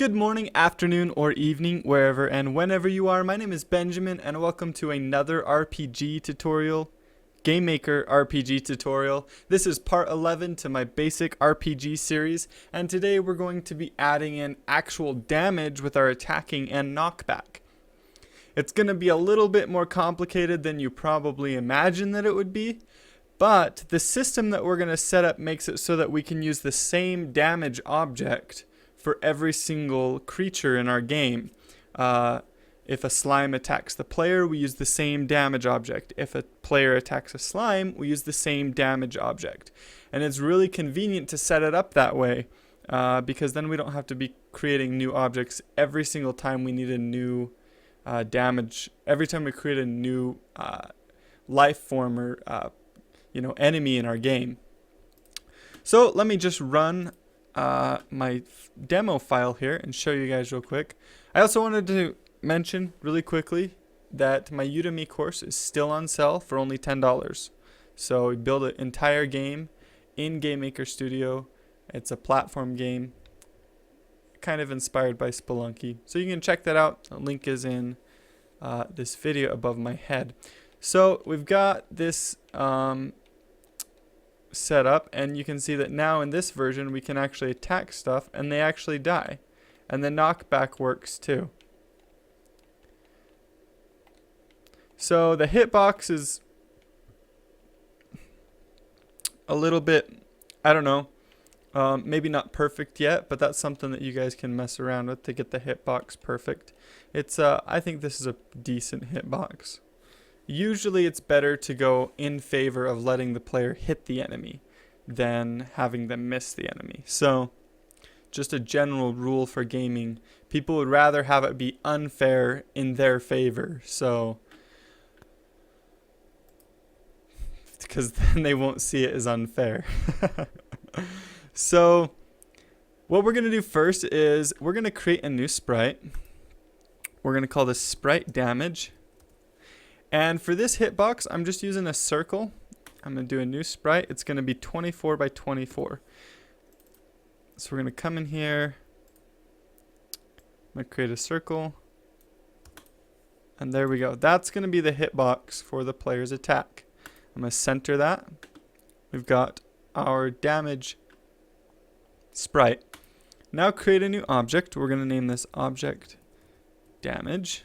Good morning, afternoon, or evening, wherever and whenever you are. My name is Benjamin, and welcome to another RPG tutorial, GameMaker RPG tutorial. This is part 11 to my basic RPG series, and today we're going to be adding in actual damage with our attacking and knockback. It's going to be a little bit more complicated than you probably imagine that it would be, but the system that we're going to set up makes it so that we can use the same damage object for every single creature in our game. If a slime attacks the player, we use the same damage object. If a player attacks a slime, we use the same damage object. And it's really convenient to set it up that way because then we don't have to be creating new objects every single time we need a new damage. Every time we create a new life form or enemy in our game. So let me just run my demo file here and show you guys real quick. I also wanted to mention really quickly that my Udemy course is still on sale for only $10. So we build an entire game in GameMaker Studio. It's a platform game kind of inspired by Spelunky. So you can check that out. The link is in this video above my head. So we've got this set up, and you can see that now in this version we can actually attack stuff and they actually die, and the knockback works too. So the hitbox is a little bit, I don't know, maybe not perfect yet, but that's something that you guys can mess around with to get the hitbox perfect. It's I think this is a decent hitbox. Usually it's better to go in favor of letting the player hit the enemy than having them miss the enemy. So just a general rule for gaming, people would rather have it be unfair in their favor, so because then they won't see it as unfair. So what we're going to do first is we're going to create a new sprite. We're going to call this sprite damage. And for this hitbox, I'm just using a circle. I'm going to do a new sprite. It's going to be 24 by 24. So we're going to come in here. I'm going to create a circle. And there we go. That's going to be the hitbox for the player's attack. I'm going to center that. We've got our damage sprite. Now create a new object. We're going to name this object damage.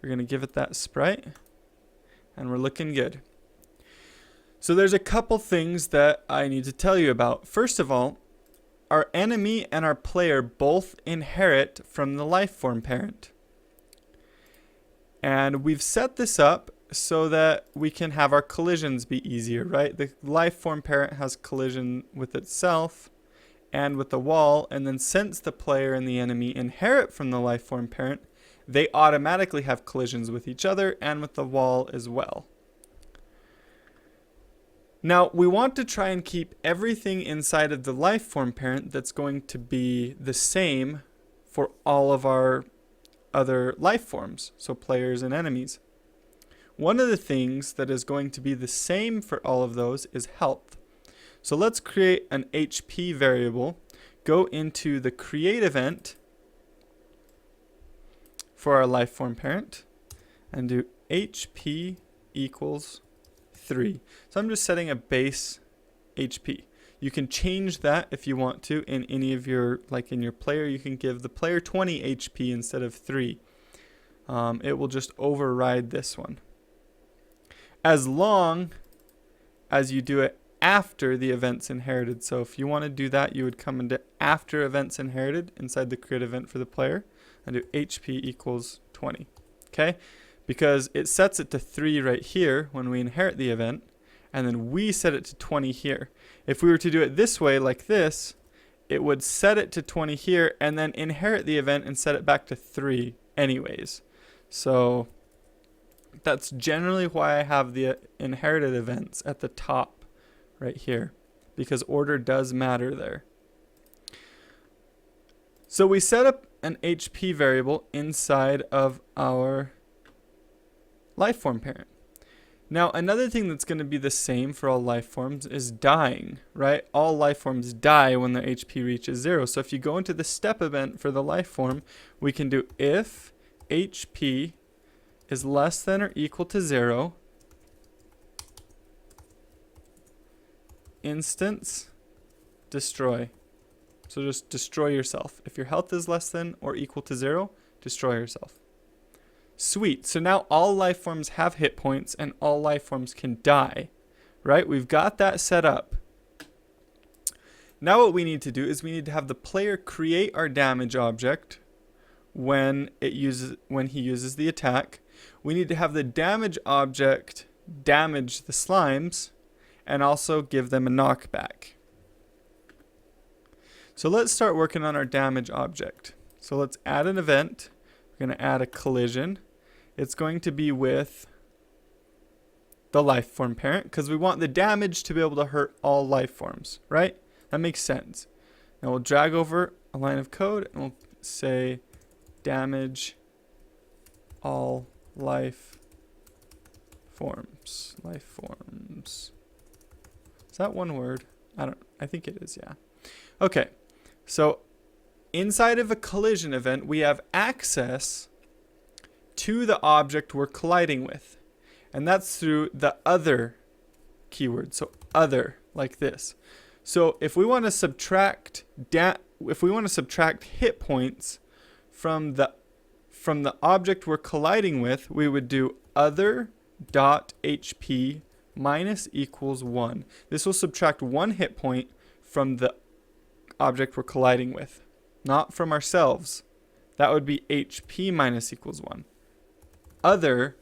We're going to give it that sprite. And we're looking good. So there's a couple things that I need to tell you about. First of all, our enemy and our player both inherit from the lifeform parent. And we've set this up so that we can have our collisions be easier, right? The lifeform parent has collision with itself and with the wall, and then since the player and the enemy inherit from the lifeform parent, they automatically have collisions with each other and with the wall as well. Now, we want to try and keep everything inside of the lifeform parent that's going to be the same for all of our other life forms, so players and enemies. One of the things that is going to be the same for all of those is health. So let's create an HP variable, go into the create event for our lifeform parent and do HP equals 3. So I'm just setting a base HP. You can change that if you want to in any of your, like in your player, you can give the player 20 HP instead of 3. It will just override this one. As long as you do it after the events inherited. So if you want to do that, you would come into after events inherited inside the create event for the player and do HP equals 20. Okay? Because it sets it to 3 right here when we inherit the event, and then we set it to 20 here. If we were to do it this way, like this, it would set it to 20 here and then inherit the event and set it back to 3 anyways. So that's generally why I have the inherited events at the top right here, because order does matter there. So we set up an HP variable inside of our lifeform parent. Now, another thing that's going to be the same for all life forms is dying, right? All life forms die when their HP reaches 0. So if you go into the step event for the life form, we can do if HP is less than or equal to 0, instance destroy. So just destroy yourself. If your health is less than or equal to 0, destroy yourself. Sweet. So now all life forms have hit points and all life forms can die, right? We've got that set up. Now what we need to do is we need to have the player create our damage object when he uses the attack. We need to have the damage object damage the slimes and also give them a knockback. So let's start working on our damage object. So let's add an event. We're going to add a collision. It's going to be with the life form parent because we want the damage to be able to hurt all life forms, right? That makes sense. Now we'll drag over a line of code and we'll say damage all life forms. Life forms. Is that one word? I think it is, yeah. Okay. So inside of a collision event, we have access to the object we're colliding with. And that's through the other keyword. So other, like this. So if we want to subtract hit points from the object we're colliding with, we would do other.hp minus equals 1. This will subtract 1 hit point from the object we're colliding with, not from ourselves. That would be HP minus equals 1. Other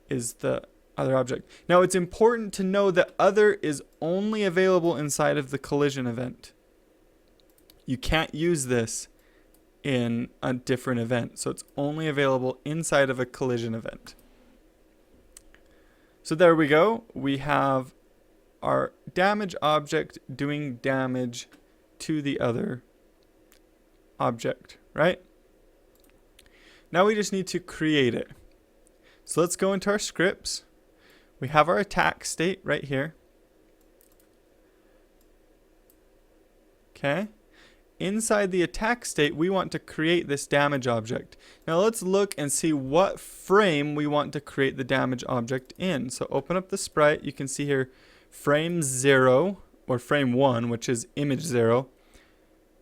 is the other object. Now it's important to know that other is only available inside of the collision event. You can't use this in a different event. So it's only available inside of a collision event. So there we go. We have our damage object doing damage to the other object, right? Now we just need to create it. So let's go into our scripts. We have our attack state right here. Okay. Inside the attack state, we want to create this damage object. Now let's look and see what frame we want to create the damage object in. So open up the sprite. You can see here frame 0 or frame 1, which is image 0,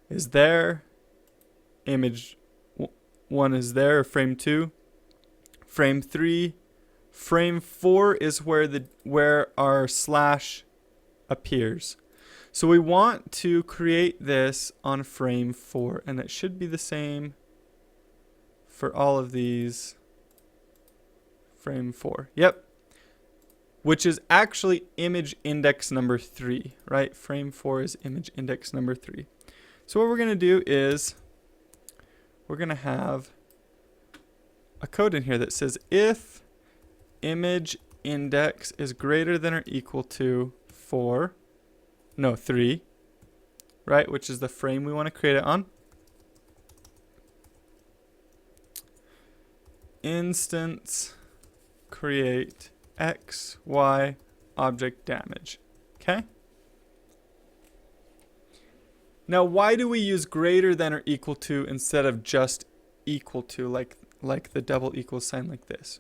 is there. Image 1 is there, frame 2. Frame 3. Frame 4 is where our slash appears. So we want to create this on frame 4, and it should be the same for all of these. Frame 4. Yep. Which is actually image index number 3, right? Frame 4 is image index number 3. So what we're going to do is we're going to have a code in here that says if image index is greater than or equal to 3, right, which is the frame we want to create it on. Instance create x, y, object damage. Okay? Now, why do we use greater than or equal to instead of just equal to, like the double equal sign like this?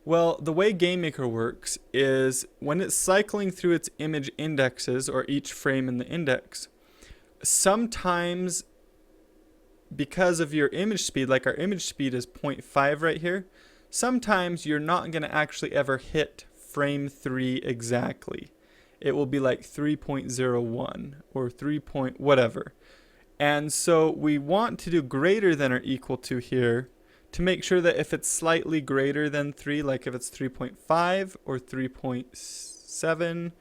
Well, the way GameMaker works is when it's cycling through its image indexes, or each frame in the index, sometimes because of your image speed, like our image speed is 0.5 right here, sometimes you're not going to actually ever hit frame 3 exactly. It will be like 3.01 or 3 point whatever. And so we want to do greater than or equal to here to make sure that if it's slightly greater than 3, like if it's 3.5 or 3.7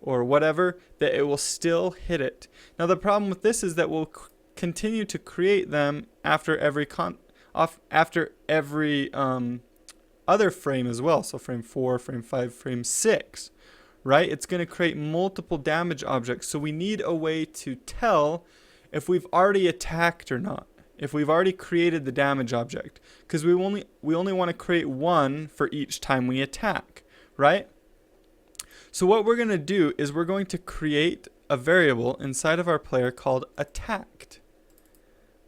or whatever, that it will still hit it. Now the problem with this is that we'll continue to create them after every other frame as well. So frame 4, frame 5, frame 6, right? It's going to create multiple damage objects. So we need a way to tell if we've already attacked or not, if we've already created the damage object, because we only want to create one for each time we attack, right? So what we're going to do is we're going to create a variable inside of our player called attacked.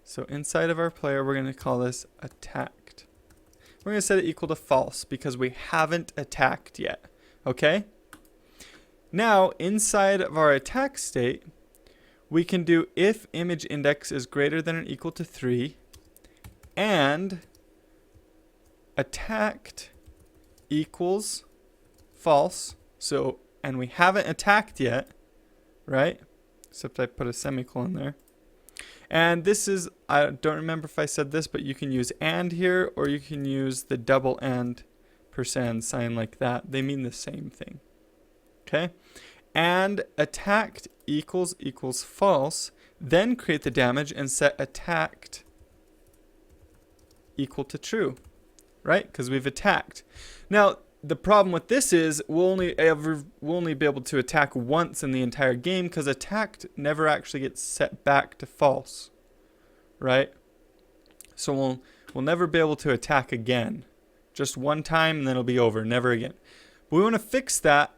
So inside of our player, we're going to call this attacked. We're going to set it equal to false because we haven't attacked yet. Okay? Now, inside of our attack state, we can do if image index is greater than or equal to 3 and attacked equals false. So, and we haven't attacked yet, right? Except I put a semicolon there. And this is, I don't remember if I said this, but you can use and here, or you can use the double and % sign like that. They mean the same thing. Okay? And attacked equals false. Then create the damage and set attacked equal to true. Right? Because we've attacked. Now, the problem with this is we'll only be able to attack once in the entire game because attacked never actually gets set back to false, right? So we'll never be able to attack again. Just one time and then it'll be over, never again. But we want to fix that,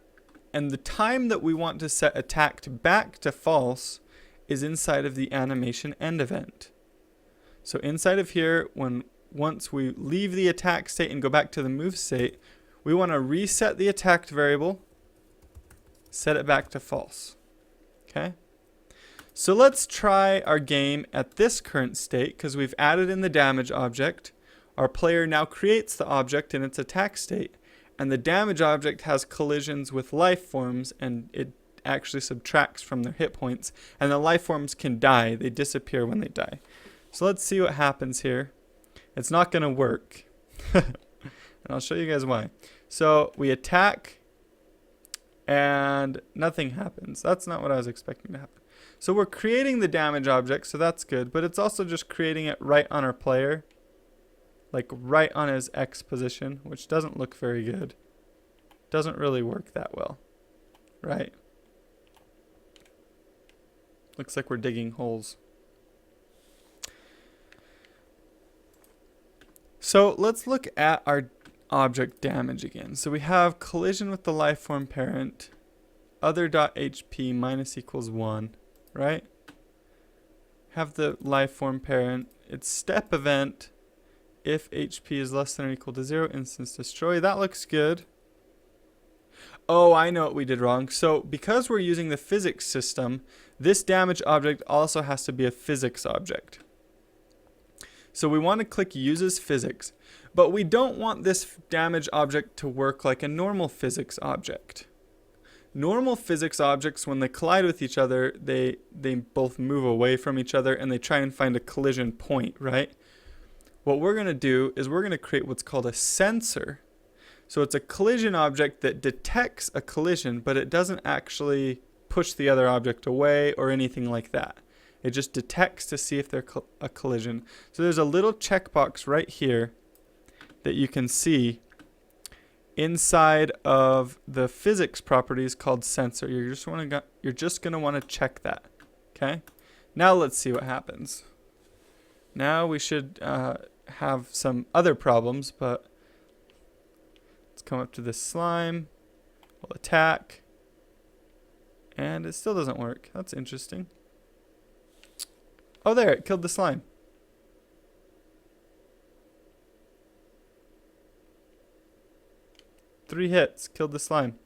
and the time that we want to set attacked back to false is inside of the animation end event. So inside of here, once we leave the attack state and go back to the move state, we want to reset the attacked variable, set it back to false. Okay? So let's try our game at this current state because we've added in the damage object. Our player now creates the object in its attack state, and the damage object has collisions with life forms, and it actually subtracts from their hit points, and the life forms can die. They disappear when they die. So let's see what happens here. It's not going to work. And I'll show you guys why. So we attack and nothing happens. That's not what I was expecting to happen. So we're creating the damage object, so that's good, but it's also just creating it right on our player, like right on his X position, which doesn't look very good. Doesn't really work that well, right? Looks like we're digging holes. So let's look at our object damage again. So we have collision with the lifeform parent, other.hp minus equals 1, right? Have the lifeform parent, its step event, if HP is less than or equal to 0, instance destroy. That looks good. Oh, I know what we did wrong. So because we're using the physics system, this damage object also has to be a physics object. So we want to click uses physics, but we don't want this damage object to work like a normal physics object. Normal physics objects, when they collide with each other, they both move away from each other and they try and find a collision point, right? What we're going to do is we're going to create what's called a sensor. So it's a collision object that detects a collision, but it doesn't actually push the other object away or anything like that. It just detects to see if there's a collision. So there's a little checkbox right here that you can see inside of the physics properties called sensor. You're just going to want to check that. Okay? Now let's see what happens. Now we should have some other problems, but let's come up to this slime. We'll attack. And it still doesn't work. That's interesting. Oh, there, it killed the slime. Three hits, killed the slime.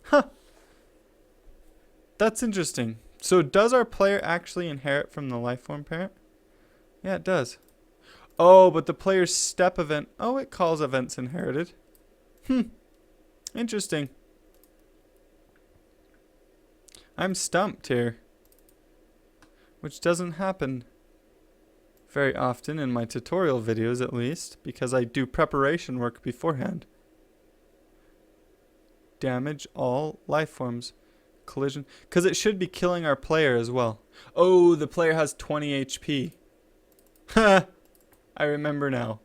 Huh. That's interesting. So does our player actually inherit from the lifeform parent? Yeah, it does. Oh, but the player's step event. Oh, it calls events inherited. Interesting. I'm stumped here. Which doesn't happen very often in my tutorial videos, at least, because I do preparation work beforehand. Damage all life forms. Collision. Because it should be killing our player as well. Oh, the player has 20 HP. Ha! I remember now.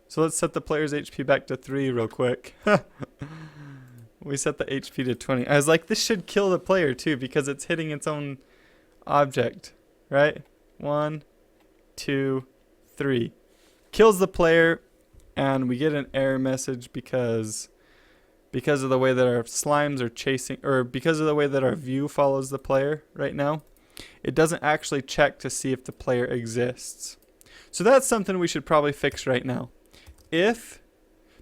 So let's set the player's HP back to 3 real quick. We set the HP to 20. I was like, this should kill the player too because it's hitting its own object. Right? 1, 2, 3. kills the player, and we get an error message because of the way that our slimes are chasing, or because of the way that our view follows the player right now. It doesn't actually check to see if the player exists. So that's something we should probably fix right now.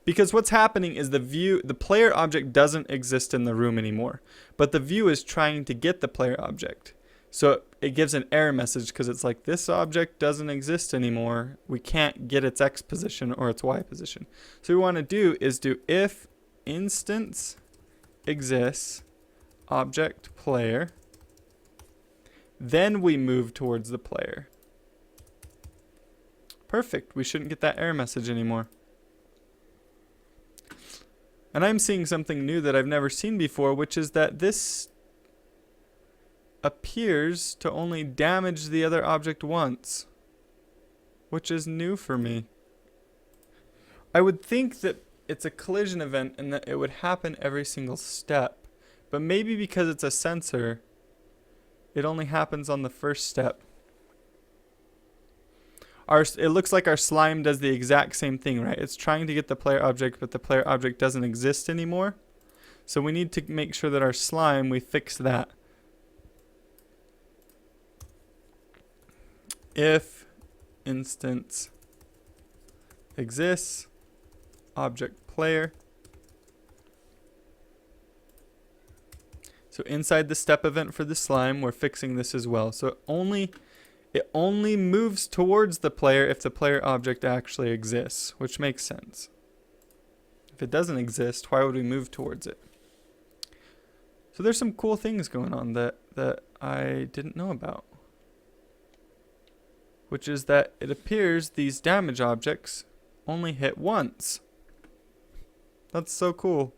Because what's happening is the player object doesn't exist in the room anymore, but the view is trying to get the player object. So it gives an error message because it's like, this object doesn't exist anymore. We can't get its X position or its Y position. So what we want to do is do if instance exists object player, then we move towards the player. Perfect. We shouldn't get that error message anymore. And I'm seeing something new that I've never seen before, which is that this appears to only damage the other object once, which is new for me. I would think that it's a collision event and that it would happen every single step, but maybe because it's a sensor, it only happens on the first step. It looks like our slime does the exact same thing, right? It's trying to get the player object, but the player object doesn't exist anymore. So we need to make sure that our slime, we fix that. If instance exists object player. So inside the step event for the slime, we're fixing this as well. So it only moves towards the player if the player object actually exists, which makes sense. If it doesn't exist, why would we move towards it? So there's some cool things going on that I didn't know about, which is that it appears these damage objects only hit once. That's so cool.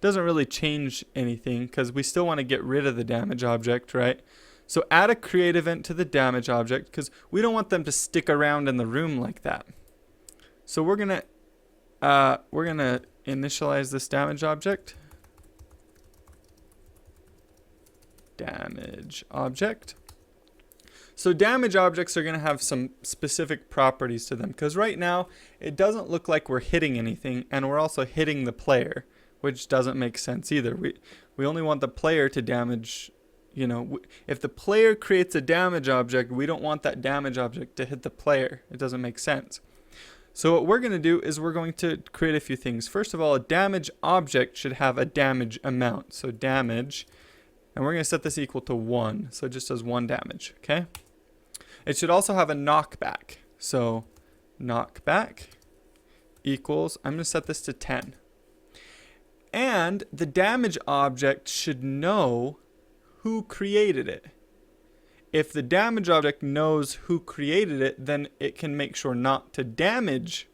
Doesn't really change anything because we still want to get rid of the damage object, right? So add a create event to the damage object because we don't want them to stick around in the room like that. So we're gonna initialize this damage object. Damage object. So damage objects are going to have some specific properties to them because right now it doesn't look like we're hitting anything, and we're also hitting the player, which doesn't make sense either. We only want the player to damage, if the player creates a damage object, we don't want that damage object to hit the player. It doesn't make sense. So what we're going to do is we're going to create a few things. First of all, a damage object should have a damage amount. So damage, and we're going to set this equal to 1. So it just does 1 damage, okay? It should also have a knockback. So knockback equals, I'm going to set this to 10. And the damage object should know who created it. If the damage object knows who created it, then it can make sure not to damage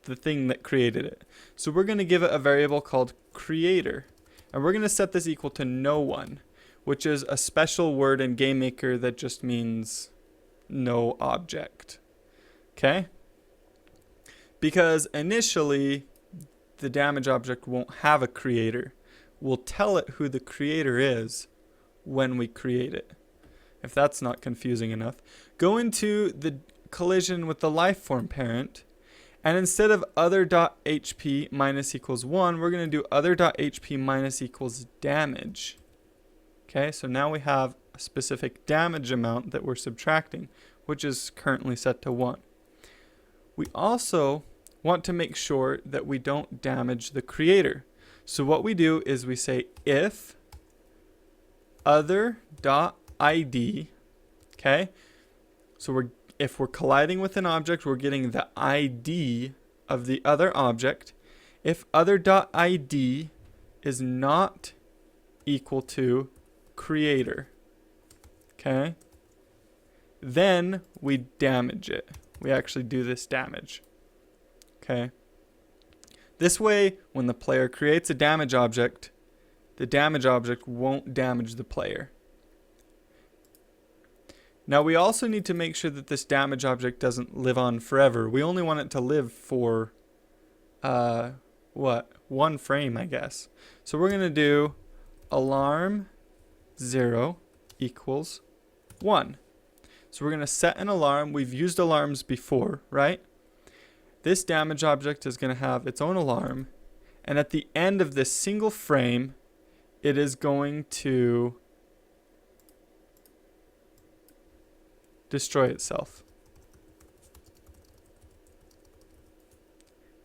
the thing that created it. So we're going to give it a variable called creator. And we're going to set this equal to no one, which is a special word in GameMaker that just means no object. Okay? Because initially, the damage object won't have a creator. We'll tell it who the creator is when we create it. If that's not confusing enough, go into the collision with the lifeform parent, and instead of other.hp minus equals 1, we're going to do other.hp minus equals damage. Okay, so now we have a specific damage amount that we're subtracting, which is currently set to 1. We also want to make sure that we don't damage the creator. So what we do is we say if other.id, okay? So if we're colliding with an object, we're getting the ID of the other object. If other.id is not equal to creator, okay? Then we damage it. We actually do this damage. Okay. This way, when the player creates a damage object, the damage object won't damage the player. Now we also need to make sure that this damage object doesn't live on forever. We only want it to live for, 1 frame, I guess. So we're going to do alarm 0 equals 1. So we're going to set an alarm. We've used alarms before, right? This damage object is going to have its own alarm. And at the end of this single frame, it is going to destroy itself.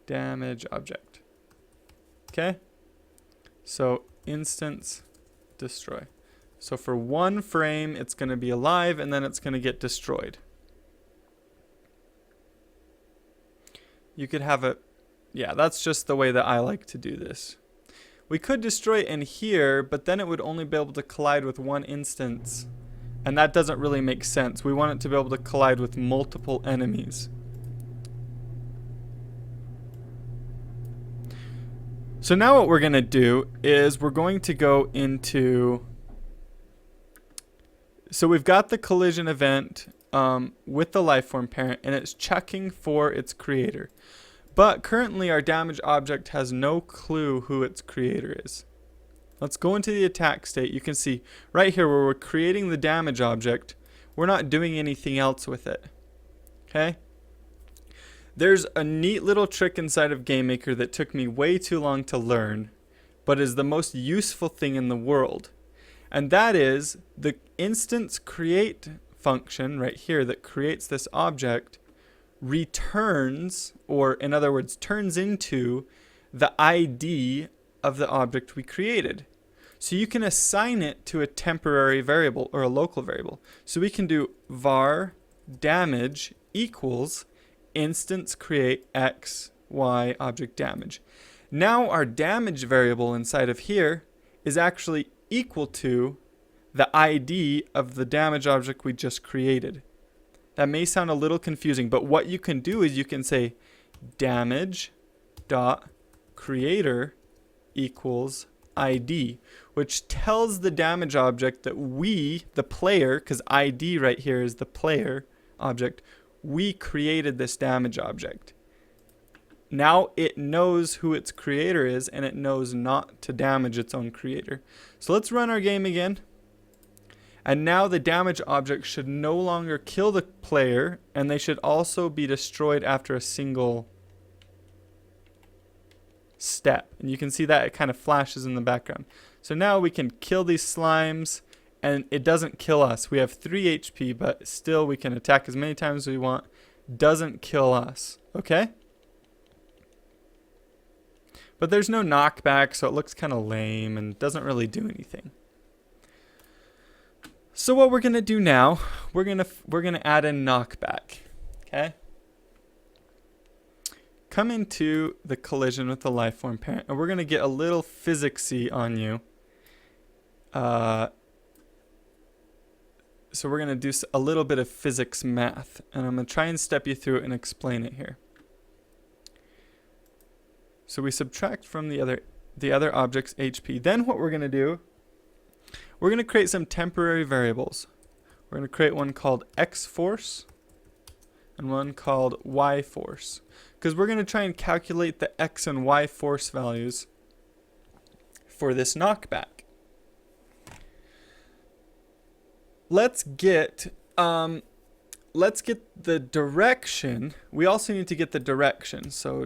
Damage object. Okay? So instance destroy. So for one frame, it's going to be alive, and then it's going to get destroyed. You could have a... Yeah, that's just the way that I like to do this. We could destroy it in here, but then it would only be able to collide with one instance. And that doesn't really make sense. We want it to be able to collide with multiple enemies. So now what we're going to do is we're going to go into... So we've got the collision event with the lifeform parent, and it's checking for its creator. But currently our damage object has no clue who its creator is. Let's go into the attack state. You can see right here where we're creating the damage object, we're not doing anything else with it. Okay? There's a neat little trick inside of GameMaker that took me way too long to learn, but is the most useful thing in the world. And that is the instance create function right here that creates this object returns, or in other words, turns into the ID of the object we created. So you can assign it to a temporary variable or a local variable. So we can do var damage equals instance create x, y object damage. Now our damage variable inside of here is actually equal to the ID of the damage object we just created. That may sound a little confusing, but what you can do is you can say damage dot creator equals ID, which tells the damage object that we, the player, because ID right here is the player object, we created this damage object. Now it knows who its creator is, and it knows not to damage its own creator. So let's run our game again. And now the damage object should no longer kill the player, and they should also be destroyed after a single step. And you can see that it kind of flashes in the background. So now we can kill these slimes, and it doesn't kill us. We have 3 HP, but still we can attack as many times as we want. Doesn't kill us. Okay? But there's no knockback, so it looks kind of lame and doesn't really do anything. So what we're gonna do now, we're gonna add in knockback. Okay? Come into the collision with the lifeform parent, and we're gonna get a little physicsy on you. So we're gonna do a little bit of physics math, and I'm gonna try and step you through it and explain it here. So we subtract from the other object's HP. Then what we're gonna do, we're gonna create some temporary variables. We're gonna create one called X force and one called Y force, because we're gonna try and calculate the X and Y force values for this knockback. Let's get the direction. We also need to get the direction. So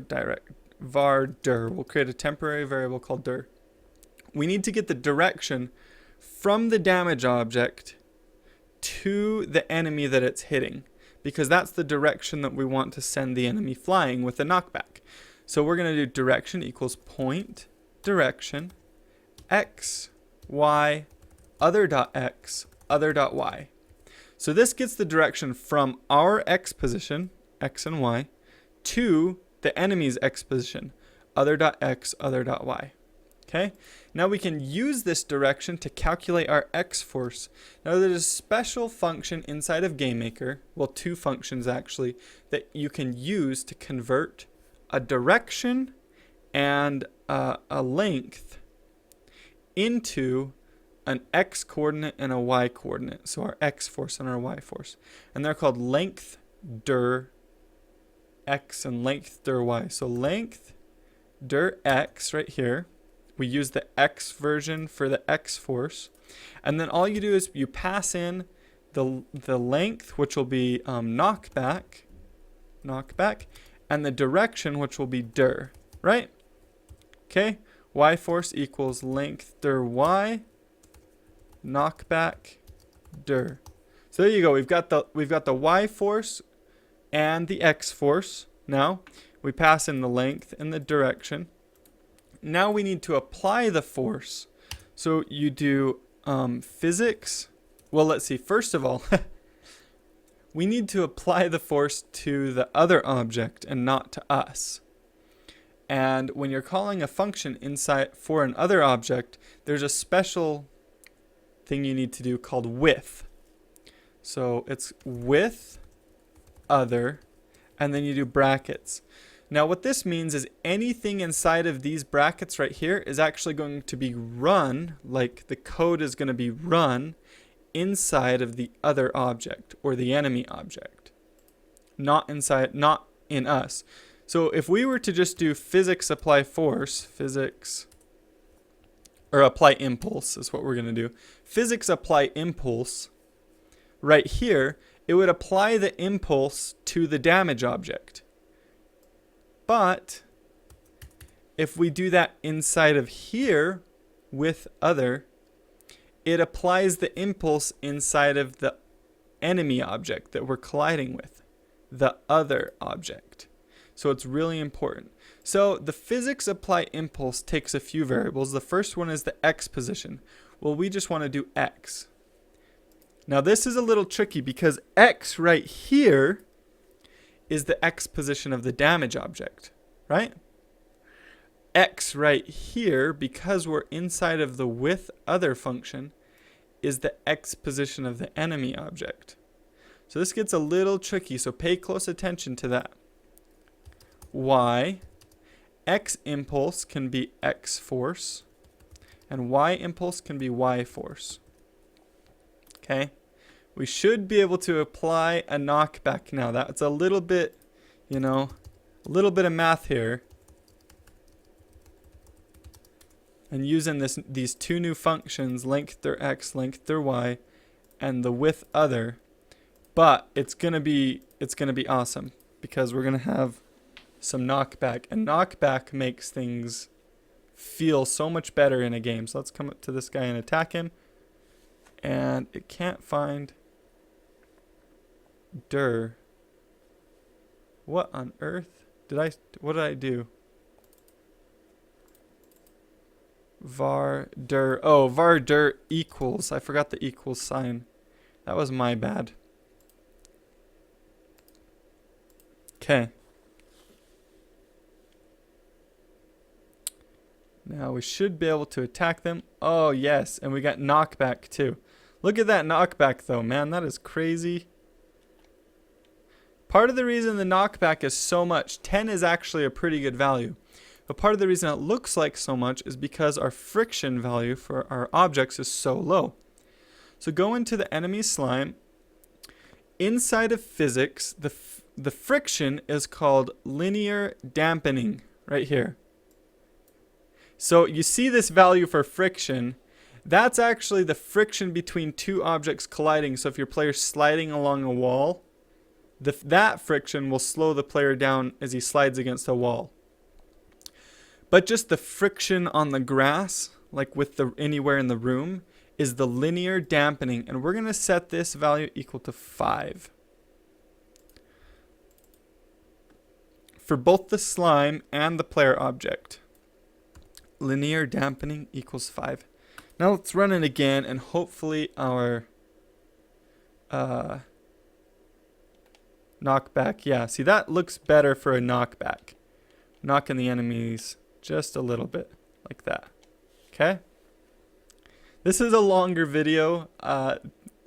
var dir. We'll create a temporary variable called dir. We need to get the direction from the damage object to the enemy that it's hitting, because that's the direction that we want to send the enemy flying with the knockback. So we're going to do direction equals point direction x y other dot x other dot y. So this gets the direction from our x position, x and y, to the enemy's x position, other dot x other dot y. Okay, now we can use this direction to calculate our X force. Now there's a special function inside of GameMaker, well, two functions actually, that you can use to convert a direction and a length into an X coordinate and a Y coordinate. So our X force and our Y force. And they're called length dir X and length dir Y. So length dir X right here. We use the X version for the X force. And then all you do is you pass in the length, which will be knockback, and the direction, which will be dir, right? Okay, y force equals length dir y, knockback dir. So there you go. We've got the y force and the x force. Now we pass in the length and the direction. Now we need to apply the force. So you do physics. Well, let's see. First of all, we need to apply the force to the other object and not to us. And when you're calling a function inside for an other object, there's a special thing you need to do called with. So it's with other, and then you do brackets. Now what this means is anything inside of these brackets right here is actually going to be run, like the code is going to be run inside of the other object or the enemy object, not in us. So if we were to just do physics apply force, apply impulse is what we're going to do. Physics apply impulse right here, it would apply the impulse to the damage object. But if we do that inside of here with other, it applies the impulse inside of the enemy object that we're colliding with, the other object. So it's really important. So the physics apply impulse takes a few variables. The first one is the x position. Well, we just want to do x. Now this is a little tricky because x right here is the x position of the damage object, right? X right here, because we're inside of the with other function, is the x position of the enemy object. So this gets a little tricky, so pay close attention to that. Y, x impulse can be x force, and y impulse can be y force. Okay, we should be able to apply a knockback now. That's a little bit, a little bit of math here. And using these two new functions, length dir x, length dir y, and the with other. But it's gonna be awesome because we're gonna have some knockback, and knockback makes things feel so much better in a game. So let's come up to this guy and attack him. And it can't find dir. What on earth what did I do? Var dir. Oh, var dir equals. I forgot the equals sign. That was my bad. Okay. Now we should be able to attack them. Oh, yes. And we got knockback too. Look at that knockback though, man. That is crazy. Part of the reason the knockback is so much, 10 is actually a pretty good value. But part of the reason it looks like so much is because our friction value for our objects is so low. So go into the enemy slime. Inside of physics, the friction is called linear dampening right here. So you see this value for friction. That's actually the friction between two objects colliding. So if your player's sliding along a wall, that friction will slow the player down as he slides against a wall. But just the friction on the grass, like with anywhere in the room, is the linear dampening. And we're going to set this value equal to 5. For both the slime and the player object. Linear dampening equals 5. Now let's run it again, and hopefully our knockback. Yeah, see, that looks better for a knockback. Knocking the enemies just a little bit, like that. Okay? This is a longer video,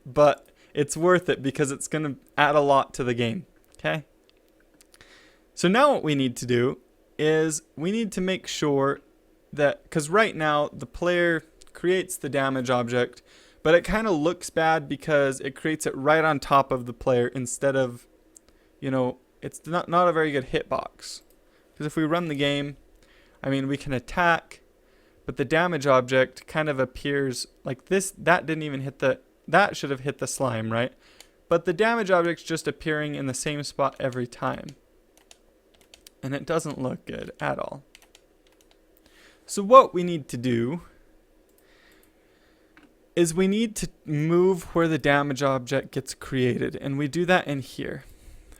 but it's worth it because it's going to add a lot to the game. Okay? So now what we need to do is we need to make sure that, because right now the player creates the damage object, but it kind of looks bad because it creates it right on top of the player instead of, it's not a very good hitbox. Because if we run the game, we can attack, but the damage object kind of appears like this. That didn't even hit the that should have hit the slime, right? But the damage object's just appearing in the same spot every time. And it doesn't look good at all. So what we need to do is we need to move where the damage object gets created. And we do that in here.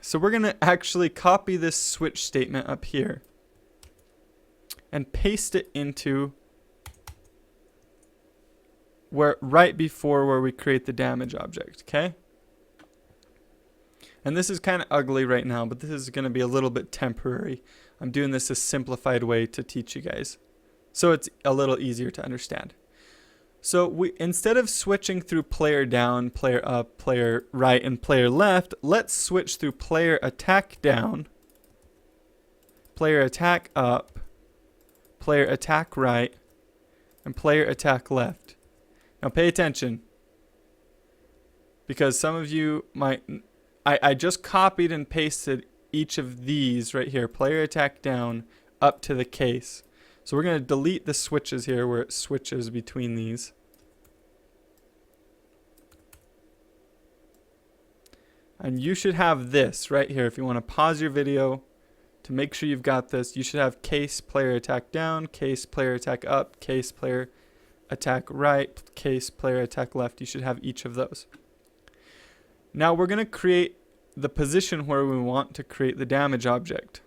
So we're going to actually copy this switch statement up here and paste it into where right before where we create the damage object, okay? And this is kind of ugly right now, but this is going to be a little bit temporary. I'm doing this a simplified way to teach you guys, so it's a little easier to understand. So we, instead of switching through player down, player up, player right, and player left, let's switch through player attack down, player attack up, player attack right, and player attack left. Now pay attention, because some of you might... I just copied and pasted each of these right here, player attack down, up to the case. So we're going to delete the switches here where it switches between these. And you should have this right here. If you want to pause your video to make sure you've got this, you should have case player attack down, case player attack up, case player attack right, case player attack left. You should have each of those. Now we're going to create the position where we want to create the damage object.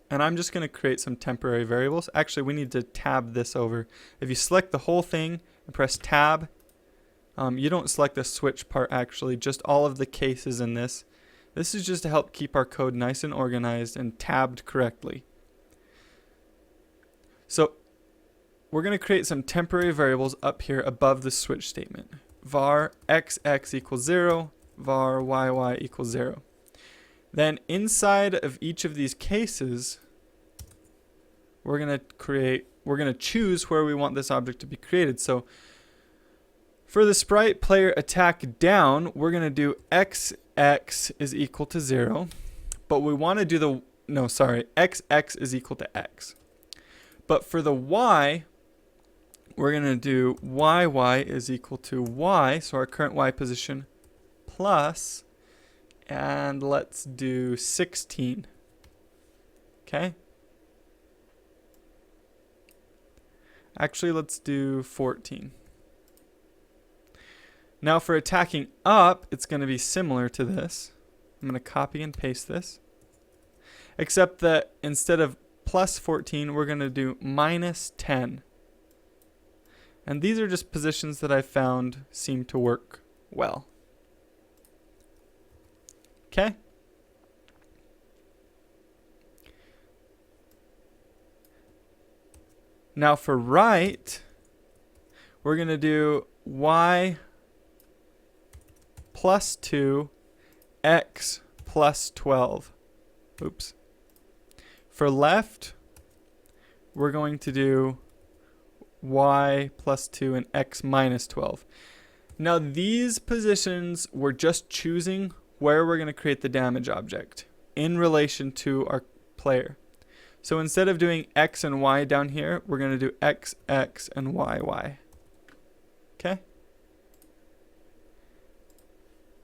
And I'm just going to create some temporary variables. Actually, we need to tab this over. If you select the whole thing and press tab, you don't select the switch part actually, just all of the cases in this. This is just to help keep our code nice and organized and tabbed correctly. So we're going to create some temporary variables up here above the switch statement. Var xx equals 0, var yy equals 0. Then inside of each of these cases, we're going to choose where we want this object to be created. So for the sprite player attack down, we're going to do xx is equal to 0, but we want to do the, no, sorry, xx is equal to x. But for the y, we're going to do yy is equal to y, so our current y position, plus, and let's do 16. Okay? Actually, let's do 14. Now for attacking up, it's going to be similar to this. I'm going to copy and paste this. Except that instead of plus 14, we're going to do minus 10. And these are just positions that I found seem to work well. Okay? Now for right, we're going to do y plus 2, x plus 12. Oops. For left, we're going to do y plus 2 and x minus 12. Now these positions, we're just choosing where we're going to create the damage object in relation to our player. So instead of doing x and y down here, we're going to do x, x, and y, y. Okay?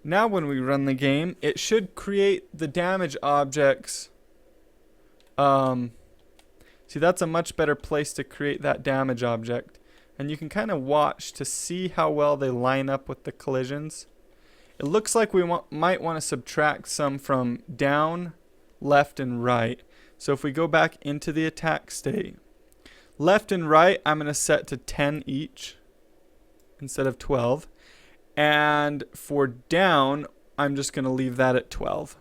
Now when we run the game, it should create the damage objects. See, that's a much better place to create that damage object. And you can kind of watch to see how well they line up with the collisions. It looks like we might want to subtract some from down, left, and right. So if we go back into the attack state, left and right, I'm going to set to 10 each instead of 12. And for down, I'm just going to leave that at 12.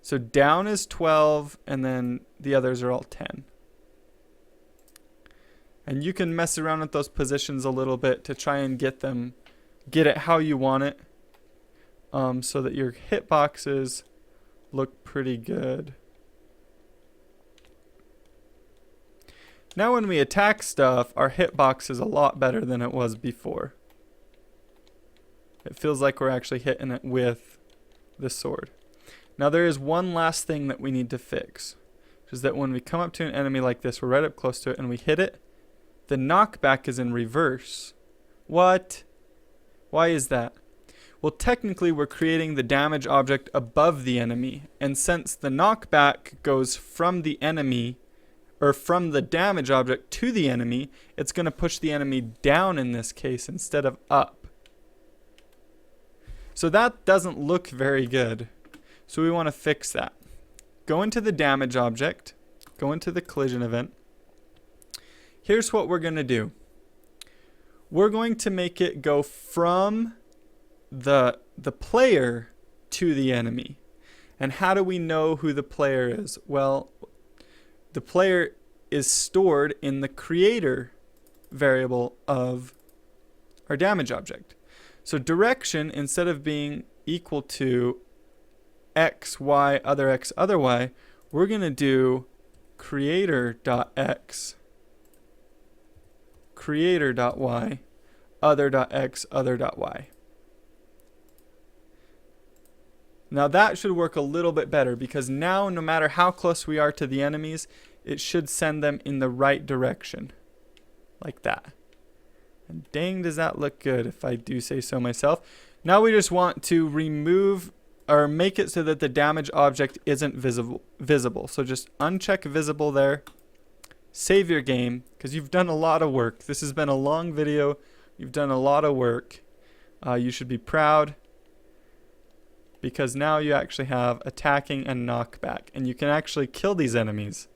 So down is 12, and then the others are all 10. And you can mess around with those positions a little bit to try and get it how you want it, so that your hitboxes look pretty good. Now when we attack stuff, our hitbox is a lot better than it was before. It feels like we're actually hitting it with the sword. Now there is one last thing that we need to fix, which is that when we come up to an enemy like this, we're right up close to it, and we hit it, the knockback is in reverse. What? Why is that? Well, technically we're creating the damage object above the enemy, and since the knockback goes from the enemy, or from the damage object to the enemy, it's going to push the enemy down in this case instead of up. So that doesn't look very good. So we want to fix that. Go into the damage object, go into the collision event. Here's what we're going to do. We're going to make it go from the player to the enemy. And how do we know who the player is? Well, the player is stored in the creator variable of our damage object. So direction, instead of being equal to x, y, other y, we're going to do creator.x, creator.y, other.x, other.y. Now that should work a little bit better, because now no matter how close we are to the enemies, it should send them in the right direction. Like that. And dang, does that look good, if I do say so myself. Now we just want to remove or make it so that the damage object isn't visible. So just uncheck visible there. Save your game, because you've done a lot of work. This has been a long video. You've done a lot of work. You should be proud, because now you actually have attacking and knockback, and you can actually kill these enemies.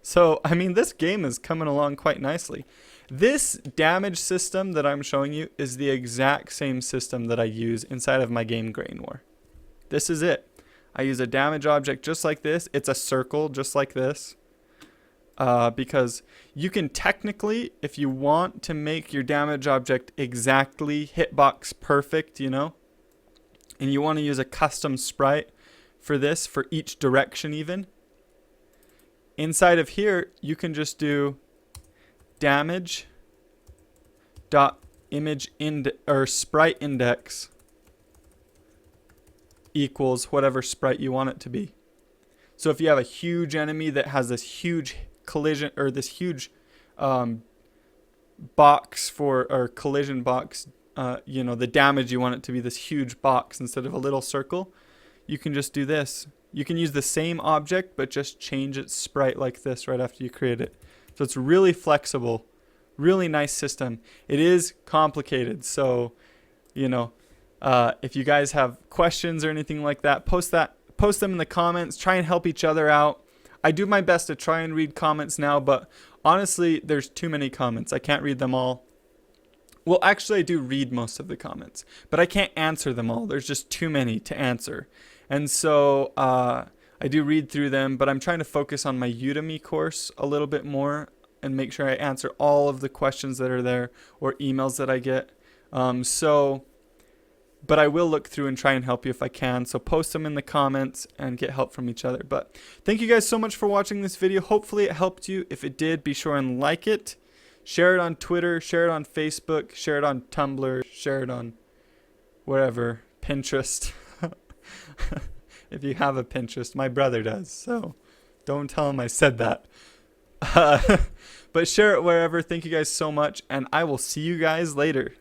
So, I mean, this game is coming along quite nicely. This damage system that I'm showing you is the exact same system that I use inside of my game Grain War. This is it. I use a damage object just like this. It's a circle just like this. Because you can technically, if you want to make your damage object exactly hitbox perfect, you know, and you want to use a custom sprite for this, for each direction even, inside of here, you can just do damage dot image or sprite index equals whatever sprite you want it to be. So if you have a huge enemy that has this huge collision, or this huge box for, or collision box, you know, the damage, you want it to be this huge box instead of a little circle, you can just do this. You can use the same object but just change its sprite like this right after you create it. So it's really flexible, really nice system. It is complicated, so you know, if you guys have questions or anything like that, post them in the comments. Try and help each other out. I do my best to try and read comments now, but honestly, there's too many comments. I can't read them all. Well, actually, I do read most of the comments, but I can't answer them all. There's just too many to answer. And so I do read through them, but I'm trying to focus on my Udemy course a little bit more and make sure I answer all of the questions that are there or emails that I get. But I will look through and try and help you if I can. So post them in the comments and get help from each other. But thank you guys so much for watching this video. Hopefully it helped you. If it did, be sure and like it. Share it on Twitter. Share it on Facebook. Share it on Tumblr. Share it on wherever. Pinterest. If you have a Pinterest. My brother does. So don't tell him I said that. But share it wherever. Thank you guys so much. And I will see you guys later.